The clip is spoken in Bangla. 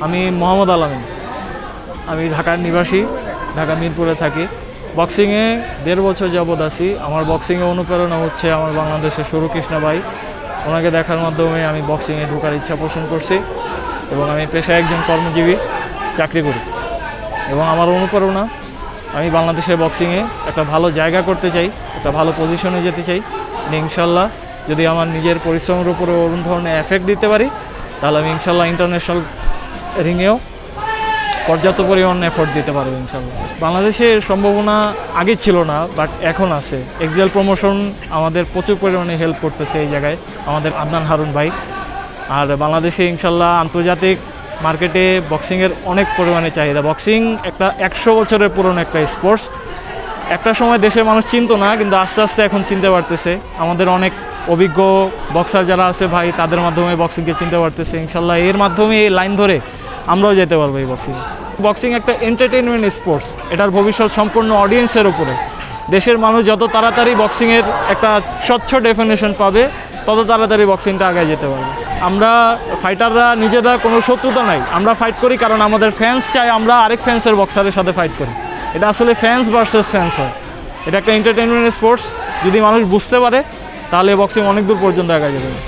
আমি মোহাম্মদ আলামিন। আমি ঢাকার নিবাসী, ঢাকা মিরপুরে থাকি। বক্সিংয়ে 1.5 বছর যাবৎ আছি। আমার বক্সিংয়ে অনুপ্রেরণা হচ্ছে আমার বাংলাদেশের সরু কৃষ্ণা ভাই। ওনাকে দেখার মাধ্যমে আমি বক্সিংয়ে ঢোকার ইচ্ছা পোষণ করছি এবং আমি পেশায় একজন কর্মজীবী, চাকরি করি। এবং আমার অনুপ্রেরণা, আমি বাংলাদেশের বক্সিংয়ে একটা ভালো জায়গা করতে চাই, একটা ভালো পজিশনে যেতে চাই। ইনশাল্লাহ যদি আমার নিজের পরিশ্রমের উপরে অন্য ধরনের এফেক্ট দিতে পারি, তাহলে আমি ইনশাল্লাহ ইন্টারন্যাশনাল রিংয়েও পর্যাপ্ত পরিমাণ এফোর্ট দিতে পারবো ইনশাল্লাহ। বাংলাদেশের সম্ভাবনা আগে ছিল না, বাট এখন আছে। এক্সেল প্রমোশন আমাদের প্রচুর পরিমাণে হেল্প করতেছে এই জায়গায়, আমাদের আদনান হারুন ভাই। আর বাংলাদেশে ইনশাল্লাহ আন্তর্জাতিক মার্কেটে বক্সিংয়ের অনেক পরিমাণে চাহিদা। বক্সিং একটা 100 বছরের পুরনো একটা স্পোর্টস। একটা সময় দেশের মানুষ চিনতো না, কিন্তু আস্তে আস্তে এখন চিনতে পারতেছে। আমাদের অনেক অভিজ্ঞ বক্সার যারা আছে ভাই, তাদের মাধ্যমে বক্সিংকে চিনতে পারতেছে। ইনশাল্লাহ এর মাধ্যমে এই লাইন ধরে আমরাও যেতে পারবো এই বক্সিংয়ে। বক্সিং একটা এন্টারটেনমেন্ট স্পোর্টস, এটার ভবিষ্যৎ সম্পূর্ণ অডিয়েন্সের উপরে। দেশের মানুষ যত তাড়াতাড়ি বক্সিংয়ের একটা স্বচ্ছ ডেফিনেশন পাবে, তত তাড়াতাড়ি বক্সিংটা আগে যেতে পারবে। আমরা ফাইটাররা নিজেরা কোনো শত্রুতা নাই, আমরা ফাইট করি কারণ আমাদের ফ্যান্স চায় আমরা আরেক ফ্যান্সের বক্সারের সাথে ফাইট করি। এটা আসলে ফ্যান্স ভার্সেস ফ্যান্স হয়। এটা একটা এন্টারটেনমেন্ট স্পোর্টস। যদি মানুষ বুঝতে পারে, তাহলে বক্সিং অনেক দূর পর্যন্ত এগিয়ে যাবে।